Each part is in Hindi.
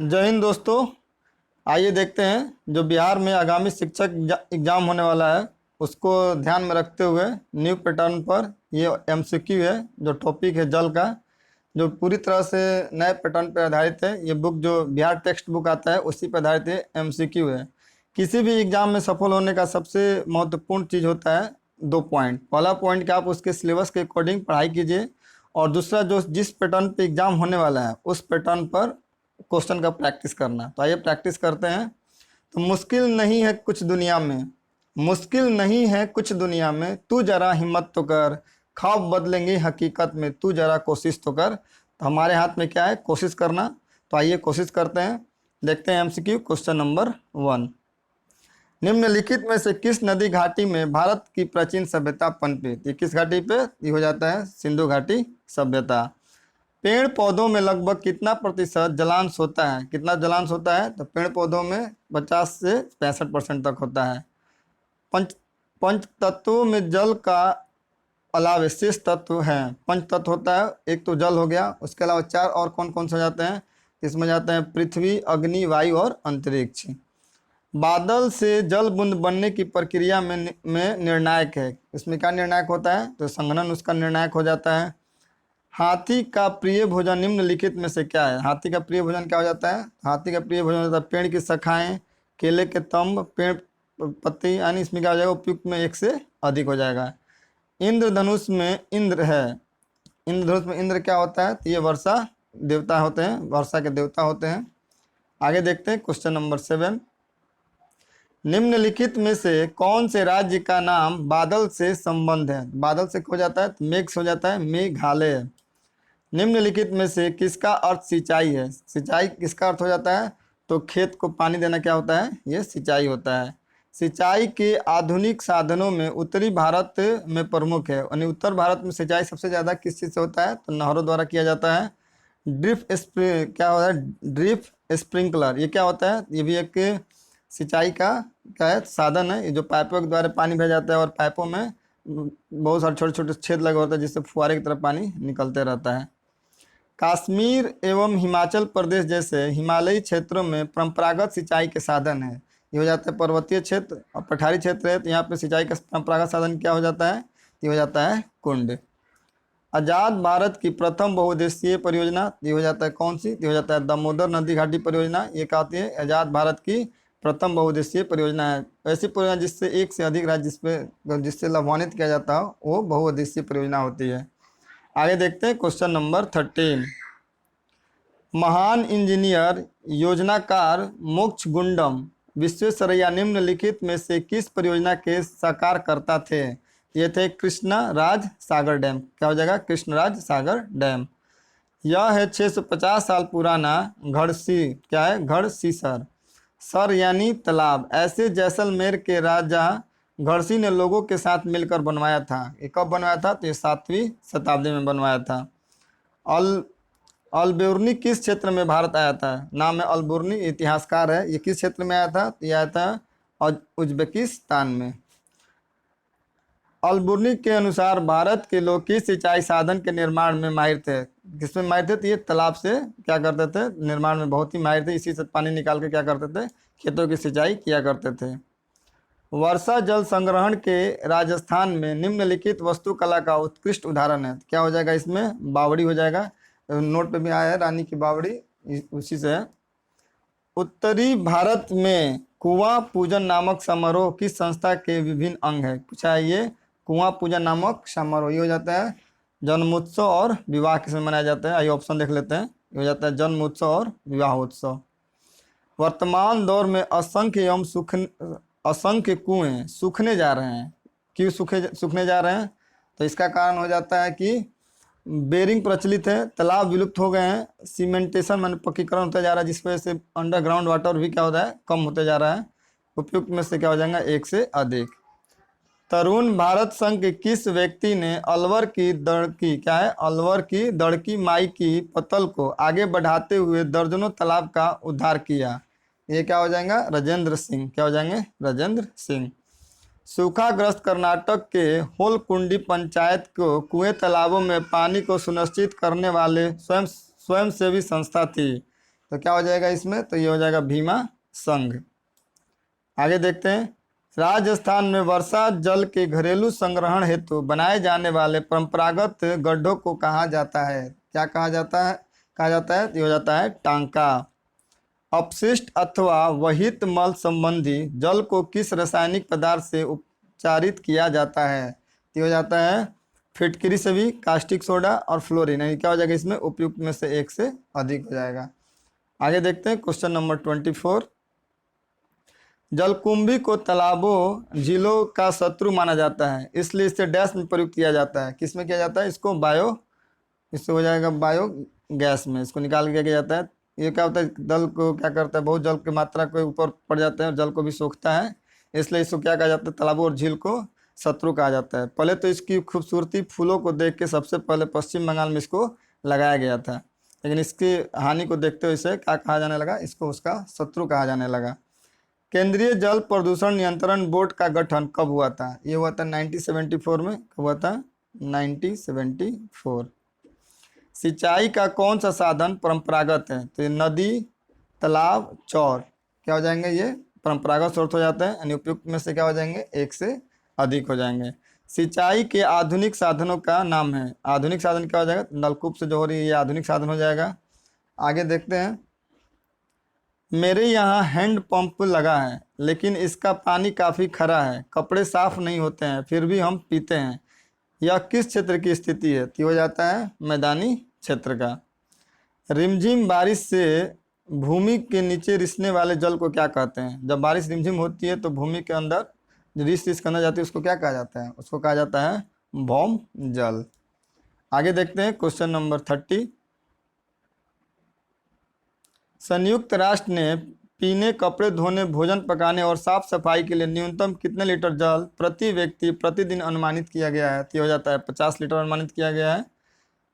जय हिंद दोस्तों। आइए देखते हैं जो बिहार में आगामी शिक्षक एग्जाम होने वाला है उसको ध्यान में रखते हुए न्यू पैटर्न पर ये एमसीक्यू है। जो टॉपिक है जल का, जो पूरी तरह से नए पैटर्न पर आधारित है। ये बुक जो बिहार टेक्स्ट बुक आता है उसी पर आधारित है, एमसीक्यू है। किसी भी एग्जाम में सफल होने का सबसे महत्वपूर्ण चीज़ होता है दो पॉइंट। पहला पॉइंट कि आप उसके सिलेबस के अकॉर्डिंग पढ़ाई कीजिए, और दूसरा जो जिस पैटर्न पे एग्जाम होने वाला है उस पैटर्न पर क्वेश्चन का प्रैक्टिस करना। तो आइए प्रैक्टिस करते हैं। तो मुश्किल नहीं है कुछ दुनिया में, मुश्किल नहीं है कुछ दुनिया में, तू जरा हिम्मत तो कर, ख्वाब बदलेंगे हकीकत में, तू जरा कोशिश तो कर। तो हमारे हाथ में क्या है? कोशिश करना। तो आइए कोशिश करते हैं। देखते हैं एमसीक्यू क्वेश्चन नंबर 1। निम्नलिखित में से किस नदी घाटी में भारत की प्राचीन सभ्यता पनपी? ये किस घाटी पे? ये हो जाता है सिंधु घाटी सभ्यता। पेड़ पौधों में लगभग कितना प्रतिशत जलांश होता है? कितना जलांश होता है? तो पेड़ पौधों में 50 से 65% तक होता है। पंच तत्वों में जल का अलावा शेष तत्व हैं। पंच तत्व होता है, एक तो जल हो गया, उसके अलावा 4 और कौन कौन से हो जाते हैं? इसमें जाते हैं पृथ्वी, अग्नि, वायु और अंतरिक्ष। बादल से जल बूंद बनने की प्रक्रिया में निर्णायक है। इसमें क्या निर्णायक होता है? तो संघनन उसका निर्णायक हो जाता है। हाथी का प्रिय भोजन निम्नलिखित में से क्या है? हाथी का प्रिय भोजन क्या हो जाता है? हाथी का प्रिय भोजन होता है पेड़ की शाखाएं, केले के तंब, पेड़ पत्ती, यानी इसमें क्या हो जाएगा? उपयुक्त में एक से अधिक हो जाएगा। इंद्रधनुष में इंद्र है। इंद्रधनुष में इंद्र क्या होता है? तो ये वर्षा देवता होते हैं, वर्षा के देवता होते हैं। आगे देखते हैं क्वेश्चन नंबर 7। निम्नलिखित में से कौन से राज्य का नाम बादल से संबंध है? बादल से हो जाता है तो मेघ से हो जाता है मेघालय। निम्नलिखित में से किसका अर्थ सिंचाई है? सिंचाई किसका अर्थ हो जाता है? तो खेत को पानी देना क्या होता है? ये सिंचाई होता है। सिंचाई के आधुनिक साधनों में उत्तरी भारत में प्रमुख है, यानी उत्तर भारत में सिंचाई सबसे ज़्यादा किस चीज़ से होता है? तो नहरों द्वारा किया जाता है। ड्रिप क्या होता है? ड्रिप स्प्रिंकलर, ये क्या होता है? ये भी एक सिंचाई का क्या है? साधन है। ये जो पाइपों के द्वारा पानी भेजा जाता है और पाइपों में बहुत सारे छोटे छोटे छेद लगे होते हैं जिससे फुहारे की तरह पानी निकलते रहता है। कश्मीर एवं हिमाचल प्रदेश जैसे हिमालयी क्षेत्रों में परंपरागत सिंचाई के साधन है। ये हो जाता है पर्वतीय क्षेत्र और पठारी क्षेत्र है, तो यहाँ पे सिंचाई का परंपरागत साधन क्या हो जाता है? ये हो जाता है कुंड। आज़ाद भारत की प्रथम बहुउद्देशीय परियोजना ये हो जाता है कौन सी? ये हो जाता है दामोदर नदी घाटी परियोजना। ये कहती है आज़ाद भारत की प्रथम बहुउद्देशीय परियोजना है। ऐसी परियोजना जिससे एक से अधिक राज्य जिससे लाभान्वित किया जाता हो वो बहुउद्देशीय परियोजना होती है। आगे देखते हैं क्वेश्चन नंबर 13। महान इंजीनियर योजनाकार मोक्षगुंडम विश्वेश्वरैया निम्नलिखित में से किस परियोजना के साकारकर्ता थे? ये थे कृष्णराज सागर डैम। क्या हो जाएगा? कृष्णराज सागर डैम। यह है 650 साल पुराना घड़सी, क्या है? घड़सीसर सर यानी तालाब, ऐसे जैसलमेर के राजा घड़सी ने लोगों के साथ मिलकर बनवाया था। ये कब बनवाया था? तो ये 7वीं शताब्दी में बनवाया था। अलबेरुनी किस क्षेत्र में भारत आया था? नाम है अलबेरुनी, इतिहासकार है। ये किस क्षेत्र में आया था? तो ये आया था उज्बेकिस्तान में। अलबेरुनी के अनुसार भारत के लोग किस सिंचाई साधन के निर्माण में माहिर थे? किसमें माहिर थे? तो ये तालाब से क्या करते थे? निर्माण में बहुत ही माहिर थे। इसी से पानी निकाल के क्या करते थे? खेतों की सिंचाई किया करते थे। वर्षा जल संग्रहण के राजस्थान में निम्नलिखित वस्तुकला का उत्कृष्ट उदाहरण है। क्या हो जाएगा इसमें? बावड़ी हो जाएगा। नोट पे भी आया है रानी की बावड़ी, उसी से है। उत्तरी भारत में कुआं पूजन नामक समारोह किस संस्था के विभिन्न अंग है? पूछा है ये कुआं पूजन नामक समारोह। ये हो जाता है जन्मोत्सव और विवाह किसमें मनाया जाता है? आइए ऑप्शन देख लेते हैं। ये हो जाता है जन्मोत्सव और विवाहोत्सव। वर्तमान दौर में असंख्य कुएं सूखने जा रहे हैं। क्यों सूखने जा रहे हैं? तो इसका कारण हो जाता है कि बेरिंग प्रचलित है, तालाब विलुप्त हो गए हैं, सीमेंटेशन मान पक्कीकरण होता जा रहा है, जिस वजह से अंडरग्राउंड वाटर भी क्या होता है? कम होते जा रहा है। उपयुक्त में से क्या हो जाएगा? एक से अधिक। तरुण भारत संघ के किस व्यक्ति ने अलवर की दड़की, क्या है? अलवर की दड़की माई की पतल को आगे बढ़ाते हुए दर्जनों तालाब का उद्धार किया? ये क्या हो जाएगा? राजेंद्र सिंह। क्या हो जाएंगे? राजेंद्र सिंह। सूखाग्रस्त कर्नाटक के होलकुंडी पंचायत को कुएं तालाबों में पानी को सुनिश्चित करने वाले स्वयंसेवी संस्था थी। तो क्या हो जाएगा इसमें, तो ये हो जाएगा भीमा संघ। आगे देखते हैं, राजस्थान में वर्षा जल के घरेलू संग्रहण हेतु बनाए जाने वाले परंपरागत गड्ढों को कहा जाता है, क्या कहा जाता है, कहा जाता है, तो ये हो जाता है टांका। अपशिष्ट अथवा वहित मल संबंधी जल को किस रासायनिक पदार्थ से उपचारित किया जाता है, तो ये हो जाता है फिटकरी से भी, कास्टिक सोडा और फ्लोरीन, यानी क्या हो जाएगा इसमें उपयुक्त में से एक से अधिक हो जाएगा। आगे देखते हैं क्वेश्चन नंबर 24। जलकुंभी को तालाबों झीलों का शत्रु माना जाता है, इसलिए इसे डैश में प्रयुक्त किया जाता है, किस में किया जाता है, इसको इससे हो जाएगा बायो गैस में, इसको निकाल के किया जाता है। ये क्या होता है, जल को क्या करता है, बहुत जल की मात्रा के ऊपर पड़ जाता है और जल को भी सोखता है, इसलिए इसको क्या कहा जाता है, तालाबों और झील को शत्रु कहा जाता है। पहले तो इसकी खूबसूरती फूलों को देख के सबसे पहले पश्चिम बंगाल में इसको लगाया गया था, लेकिन इसकी हानि को देखते हुए इसे क्या कहा जाने लगा, इसको उसका शत्रु कहा जाने लगा। केंद्रीय जल प्रदूषण नियंत्रण बोर्ड का गठन कब हुआ था, ये हुआ था 1974 में, कब हुआ था, 1974। सिंचाई का कौन सा साधन परंपरागत है, तो ये नदी, तालाब, चौर क्या हो जाएंगे, ये परंपरागत स्रोत हो जाते हैं, यानी उपयुक्त में से क्या हो जाएंगे, एक से अधिक हो जाएंगे। सिंचाई के आधुनिक साधनों का नाम है, आधुनिक साधन क्या हो जाएगा, नलकूप से जो हो रही है ये आधुनिक साधन हो जाएगा। आगे देखते हैं, मेरे यहाँ हैंड पंप लगा है लेकिन इसका पानी काफ़ी खरा है, कपड़े साफ नहीं होते हैं फिर भी हम पीते हैं, यह किस क्षेत्र की स्थिति है, तो हो जाता है मैदानी क्षेत्र का। रिमझिम बारिश से भूमि के नीचे रिसने वाले जल को क्या कहते हैं, जब बारिश रिमझिम होती है तो भूमि के अंदर जो रिस के अंदर जाती है उसको क्या कहा जाता है, उसको कहा जाता है भौम जल। आगे देखते हैं क्वेश्चन नंबर 30। संयुक्त राष्ट्र ने पीने, कपड़े धोने, भोजन पकाने और साफ सफाई के लिए न्यूनतम कितने लीटर जल प्रति व्यक्ति प्रतिदिन अनुमानित किया गया है, तो हो जाता है 50 लीटर अनुमानित किया गया है।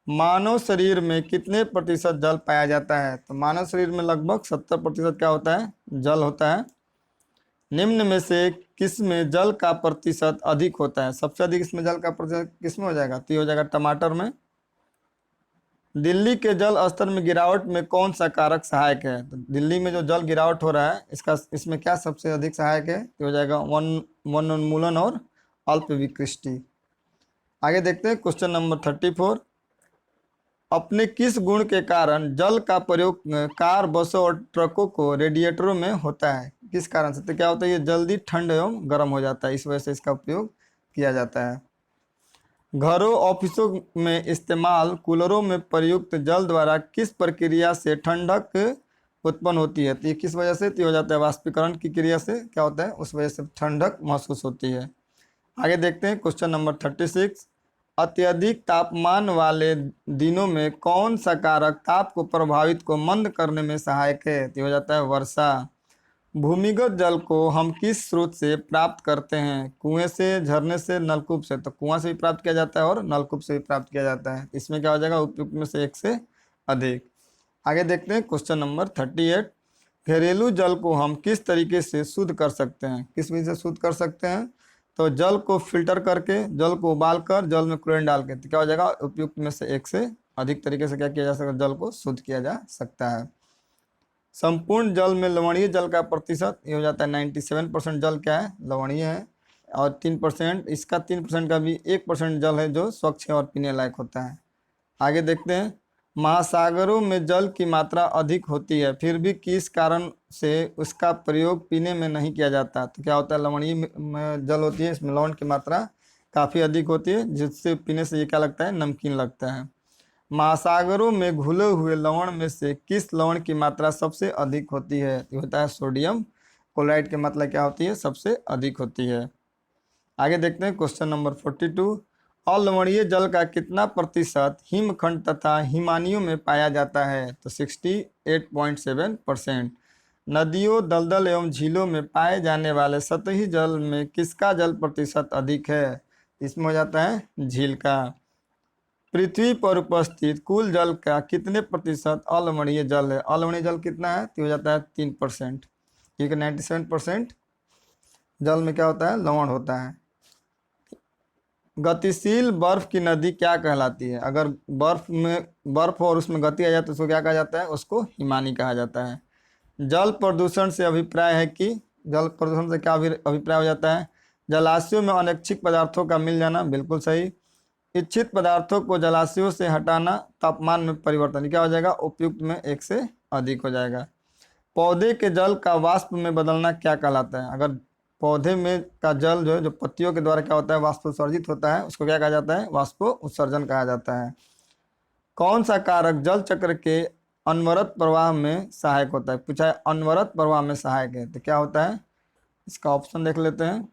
मानव शरीर में कितने प्रतिशत जल पाया जाता है, तो मानव शरीर में लगभग 70% क्या होता है, जल होता है। निम्न में से किस में जल का प्रतिशत अधिक होता है, सबसे अधिक इसमें जल का प्रतिशत किस में हो जाएगा, तो हो जाएगा टमाटर में। दिल्ली के जल स्तर में गिरावट में कौन सा कारक सहायक है, तो दिल्ली में जो जल गिरावट हो रहा है इसमें क्या सबसे अधिक सहायक है, तो हो जाएगा वनोन्मूलन और अल्प विकृष्टि। आगे देखते हैं क्वेश्चन नंबर 34। अपने किस गुण के कारण जल का प्रयोग कार, बसों और ट्रकों को रेडिएटरों में होता है, किस कारण से, तो क्या होता है, ये जल्दी ठंड एवं गर्म हो जाता है, इस वजह से इसका उपयोग किया जाता है। घरों, ऑफिसों में इस्तेमाल कूलरों में प्रयुक्त जल द्वारा किस प्रक्रिया से ठंडक उत्पन्न होती है, तो ये किस वजह से, तो हो जाता है वाष्पीकरण की क्रिया से क्या होता है, उस वजह से ठंडक महसूस होती है। आगे देखते हैं क्वेश्चन नंबर 36। अत्यधिक तापमान वाले दिनों में कौन सा कारक ताप को प्रभावित को मंद करने में सहायक है, तो हो जाता है वर्षा। भूमिगत जल को हम किस स्रोत से प्राप्त करते हैं, कुएं से, झरने से, नलकूप से, तो कुआं से भी प्राप्त किया जाता है और नलकूप से भी प्राप्त किया जाता है, इसमें क्या हो जाएगा उपयुक्त में से एक से अधिक। आगे देखते हैं क्वेश्चन नंबर 38। घरेलू जल को हम किस तरीके से शुद्ध कर सकते हैं, किस विधि से शुद्ध कर सकते हैं, तो जल को फिल्टर करके, जल को उबाल कर, जल में क्लोरीन डाल के, तो क्या हो जाएगा उपयुक्त में से एक से अधिक तरीके से क्या किया जा सकता है, जल को शुद्ध किया जा सकता है। संपूर्ण जल में लवणीय जल का प्रतिशत ये हो जाता है 97% जल क्या है, लवणीय है, और 3% इसका 3% का भी 1% जल है जो स्वच्छ है और पीने लायक होता है। आगे देखते हैं, महासागरों में जल की मात्रा अधिक होती है फिर भी किस कारण से उसका प्रयोग पीने में नहीं किया जाता, तो क्या होता है, लवणीय जल होती है, इसमें लवण की मात्रा काफ़ी अधिक होती है जिससे पीने से ये क्या लगता है, नमकीन लगता है। महासागरों में घुले हुए लवण में से किस लवण की मात्रा सबसे अधिक होती है, ये होता है सोडियम क्लोराइड की मात्रा क्या होती है, सबसे अधिक होती है। आगे देखते हैं क्वेश्चन नंबर 42। अलवणीय जल का कितना प्रतिशत हिमखंड तथा हिमानियों में पाया जाता है, तो 68.7%। नदियों, दलदल एवं झीलों में पाए जाने वाले सतही जल में किसका जल प्रतिशत अधिक है, इसमें हो जाता है झील का। पृथ्वी पर उपस्थित कुल जल का कितने प्रतिशत अलवणीय जल है, अलवणीय जल कितना है, तो हो जाता है 3%, क्योंकि 97% जल में क्या होता है, लवण होता है। गतिशील बर्फ की नदी क्या कहलाती है? अगर बर्फ हो और उसमें गति आ जाए तो उसको क्या कहा जाता है? उसको हिमानी कहा जाता है। जल प्रदूषण से अभिप्राय है कि जल प्रदूषण से क्या अभिप्राय हो जाता है? जलाशयों में अनैच्छिक पदार्थों का मिल जाना, बिल्कुल सही। इच्छित पदार्थों को जलाशयों से हटाना, तापमान में परिवर्तन, क्या हो जाएगा? उपयुक्त में 1 से अधिक हो जाएगा। पौधे के जल का वाष्प में बदलना क्या कहलाता है? अगर पौधे में का जल जो है, जो पत्तियों के द्वारा क्या होता है? वाष्प उत्सर्जित होता है, उसको क्या कहा जाता है? वाष्प उत्सर्जन कहा जाता है। कौन सा कारक जल चक्र के अनवरत प्रवाह में सहायक होता है? पूछा है अनवरत प्रवाह में सहायक है तो क्या होता है? इसका ऑप्शन देख लेते हैं।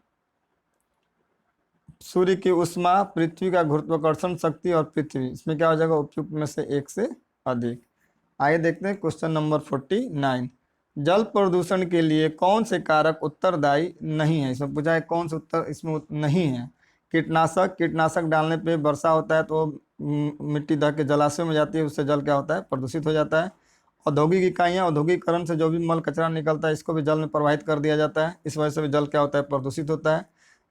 सूर्य की उष्मा, पृथ्वी का गुरुत्वाकर्षण शक्ति और पृथ्वी। इसमें क्या हो जाएगा? उपयुक्त में से 1 से अधिक। आइए देखते हैं क्वेश्चन नंबर 49। जल प्रदूषण के लिए कौन से कारक उत्तरदायी नहीं है? इसमें पूछा है कौन से उत्तर इसमें नहीं है। कीटनाशक डालने पे वर्षा होता है तो मिट्टी दह के जलाशय में जाती है, उससे जल क्या होता है? प्रदूषित हो जाता है। औद्योगिक इकाइयाँ, औद्योगिकरण से जो भी मल कचरा निकलता है इसको भी जल में प्रवाहित कर दिया जाता है, इस वजह से भी जल क्या होता है? प्रदूषित होता है।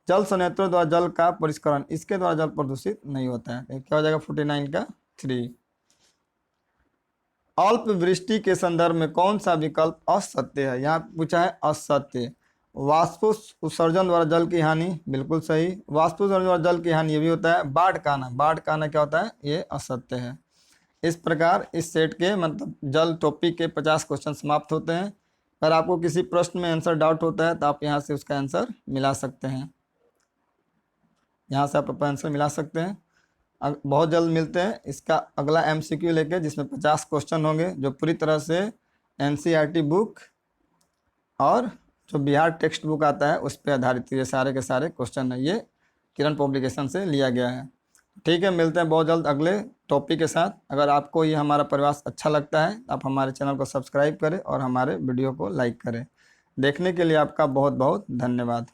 जल संयंत्रों द्वारा जल का परिष्करण, इसके द्वारा जल प्रदूषित नहीं होता है। क्या हो जाएगा 49 का 3। अल्प वृष्टि के संदर्भ में कौन सा विकल्प असत्य है? यहाँ पूछा है असत्य। वाष्प उत्सर्जन द्वारा जल की हानि, बिल्कुल सही। वाष्प उत्सर्जन द्वारा जल की हानि ये भी होता है। बाढ़ का आना क्या होता है? ये असत्य है। इस प्रकार इस सेट के मतलब जल टॉपिक के 50 क्वेश्चन समाप्त होते हैं। अगर आपको किसी प्रश्न में आंसर डाउट होता है तो आप यहाँ से उसका आंसर मिला सकते हैं, यहाँ से आप अपना आंसर मिला सकते हैं। बहुत जल्द मिलते हैं इसका अगला MCQ लेके, जिसमें 50 क्वेश्चन होंगे जो पूरी तरह से NCERT बुक और जो बिहार टेक्स्ट बुक आता है उस पर आधारित ये सारे के सारे क्वेश्चन है। ये किरण पब्लिकेशन से लिया गया है। ठीक है, मिलते हैं बहुत जल्द अगले टॉपिक के साथ। अगर आपको ये हमारा प्रयास अच्छा लगता है आप हमारे चैनल को सब्सक्राइब करें और हमारे वीडियो को लाइक करें। देखने के लिए आपका बहुत बहुत धन्यवाद।